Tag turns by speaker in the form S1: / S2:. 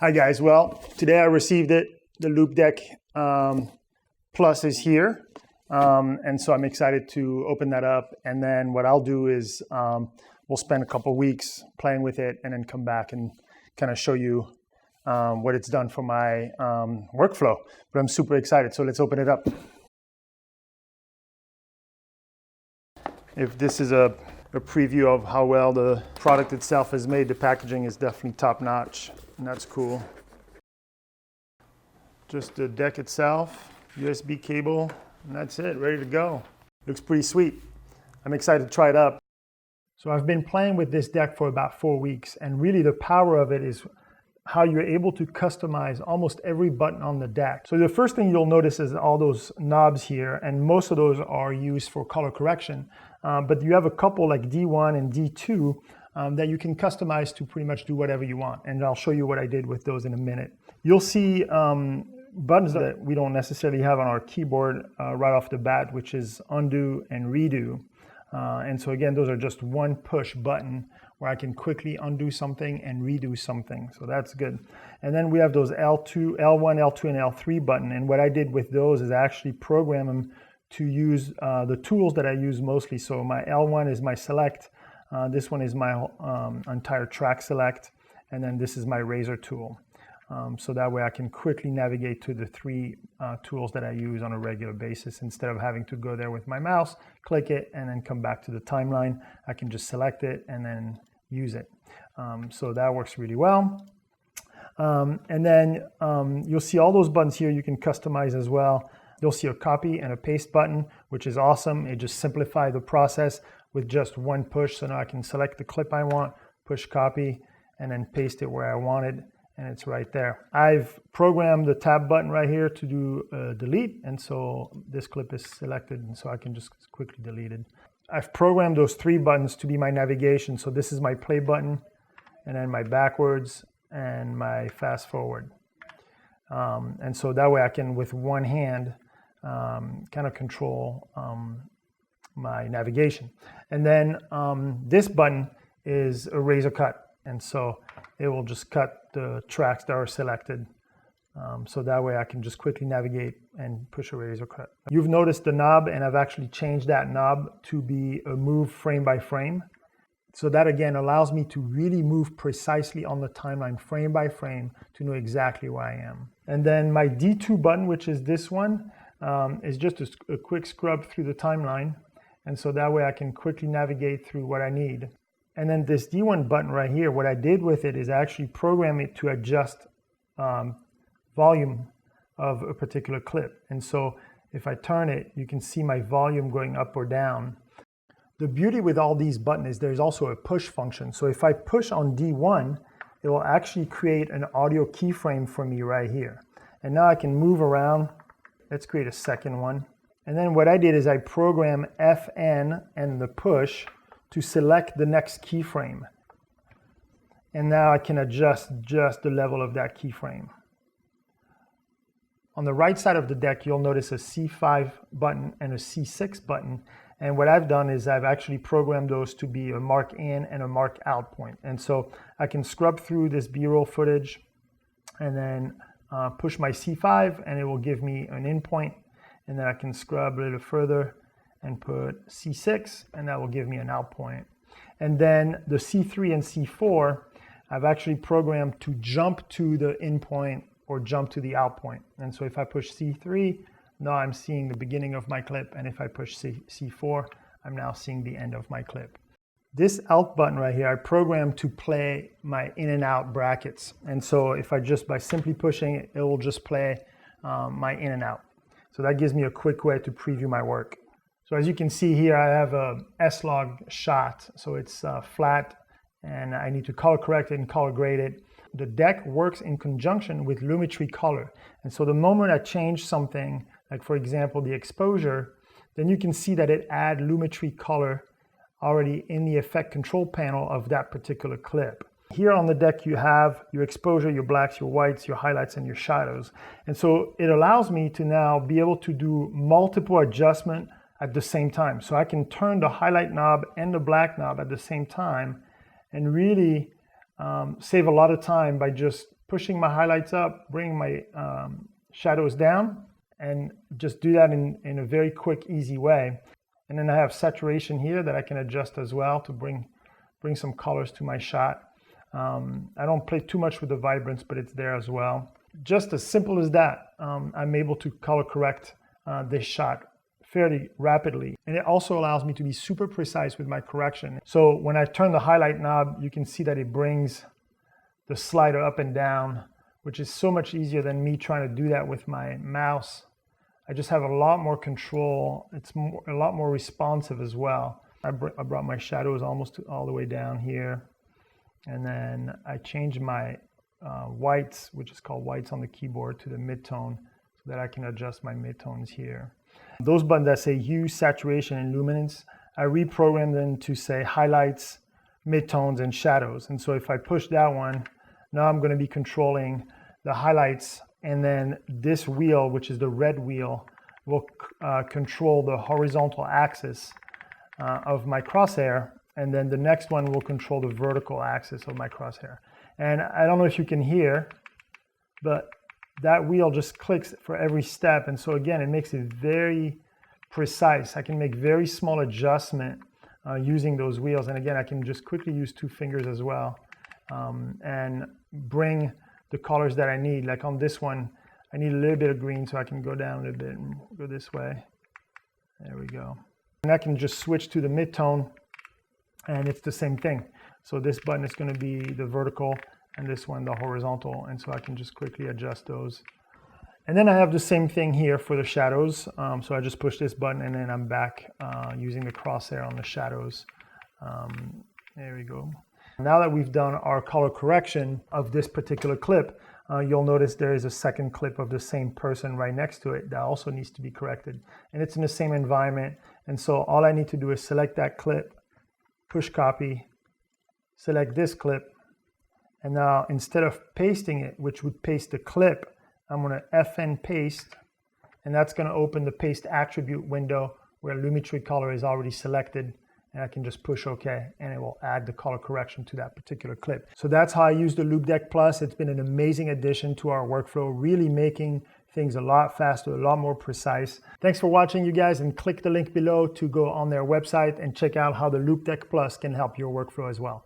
S1: Hi guys, well, today I received it. The Loupedeck Plus is here. And so I'm excited to open that up. And then what I'll do is we'll spend a couple weeks playing with it and then come back and kind of show you what it's done for my workflow. But I'm super excited, so let's open it up. If this is a preview of how well the product itself is made, the packaging is definitely top notch, and that's cool. Just the deck itself, USB cable, and that's it, ready to go. Looks pretty sweet. I'm excited to try it up. So I've been playing with this deck for about 4 weeks, and really the power of it is how you're able to customize almost every button on the deck. So the first thing you'll notice is all those knobs here, and most of those are used for color correction. But you have a couple like D1 and D2 that you can customize to pretty much do whatever you want. And I'll show you what I did with those in a minute. You'll see buttons that we don't necessarily have on our keyboard right off the bat, which is undo and redo. And so again, those are just one push button where I can quickly undo something and redo something. So that's good. And then we have those L1, L2, and L3 button. And what I did with those is actually program them to use the tools that I use mostly. So my L1 is my select. This one is my entire track select. And then this is my razor tool. So that way I can quickly navigate to the three tools that I use on a regular basis. Instead of having to go there with my mouse, click it, and then come back to the timeline. I can just select it and then use it. So that works really well. And then you'll see all those buttons here you can customize as well. You'll see a copy and a paste button, which is awesome. It just simplifies the process with just one push. So now I can select the clip I want, push copy, and then paste it where I want it. And it's right there. I've programmed the tab button right here to do delete. And so this clip is selected, and so I can just quickly delete it. I've programmed those three buttons to be my navigation. So this is my play button, and then my backwards, and my fast forward. And so that way I can, with one hand, kind of control my navigation. And then this button is a razor cut. And so it will just cut the tracks that are selected. So that way I can just quickly navigate and push a razor cut. You've noticed the knob, and I've actually changed that knob to be a move frame by frame. So that again allows me to really move precisely on the timeline frame by frame to know exactly where I am. And then my D2 button, which is this one, is just a quick scrub through the timeline. And so that way I can quickly navigate through what I need. And then this D1 button right here, what I did with it is actually program it to adjust volume of a particular clip. And so if I turn it, you can see my volume going up or down. The beauty with all these buttons is there's also a push function. So if I push on D1, it will actually create an audio keyframe for me right here. And now I can move around. Let's create a second one. And then what I did is I program FN and the push to select the next keyframe. And now I can adjust just the level of that keyframe. On the right side of the deck, you'll notice a C5 button and a C6 button. And what I've done is I've actually programmed those to be a mark in and a mark out point. And so I can scrub through this B-roll footage and then push my C5, and it will give me an in point. And then I can scrub a little further and put C6, and that will give me an out point. And then the C3 and C4, I've actually programmed to jump to the in point or jump to the out point. And so if I push C3, now I'm seeing the beginning of my clip, and if I push C4, I'm now seeing the end of my clip. This out button right here, I programmed to play my in and out brackets. And so if I just, by simply pushing it, it will just play my in and out. So that gives me a quick way to preview my work. So as you can see here, I have a S-Log shot. So it's flat, and I need to color correct it and color grade it. The deck works in conjunction with Lumetri color. And so the moment I change something, like for example, the exposure, then you can see that it adds Lumetri color already in the effect control panel of that particular clip. Here on the deck, you have your exposure, your blacks, your whites, your highlights, and your shadows. And so it allows me to now be able to do multiple adjustments at the same time. So I can turn the highlight knob and the black knob at the same time and really save a lot of time by just pushing my highlights up, bringing my shadows down, and just do that in a very quick, easy way. And then I have saturation here that I can adjust as well to bring some colors to my shot. I don't play too much with the vibrance, but it's there as well. Just as simple as that, I'm able to color correct this shot fairly rapidly. And it also allows me to be super precise with my correction. So when I turn the highlight knob, you can see that it brings the slider up and down, which is so much easier than me trying to do that with my mouse. I just have a lot more control. It's a lot more responsive as well. I brought my shadows almost all the way down here. And then I changed my whites, which is called whites on the keyboard, to the mid-tone so that I can adjust my mid-tones here. Those buttons that say hue, saturation, and luminance, I reprogrammed them to say highlights, mid-tones, and shadows. And so if I push that one, now I'm going to be controlling the highlights, and then this wheel, which is the red wheel, will control the horizontal axis of my crosshair, and then the next one will control the vertical axis of my crosshair. And I don't know if you can hear, but that wheel just clicks for every step. And so again, it makes it very precise. I can make very small adjustment using those wheels. And again, I can just quickly use 2 fingers as well and bring the colors that I need. Like on this one, I need a little bit of green, so I can go down a little bit and go this way. There we go. And I can just switch to the mid-tone, and it's the same thing. So this button is going to be the vertical, and this one the horizontal, and so I can just quickly adjust those. And then I have the same thing here for the shadows. So I just push this button, and then I'm back using the crosshair on the shadows. There we go. Now that we've done our color correction of this particular clip, you'll notice there is a second clip of the same person right next to it that also needs to be corrected. And it's in the same environment. And so all I need to do is select that clip, push copy, select this clip, and now instead of pasting it, which would paste the clip, I'm going to FN paste, and that's going to open the paste attribute window where Lumetri color is already selected, and I can just push OK, and it will add the color correction to that particular clip. So that's how I use the Loupedeck Plus. It's been an amazing addition to our workflow, really making things a lot faster, a lot more precise. Thanks for watching, you guys, and click the link below to go on their website and check out how the Loupedeck Plus can help your workflow as well.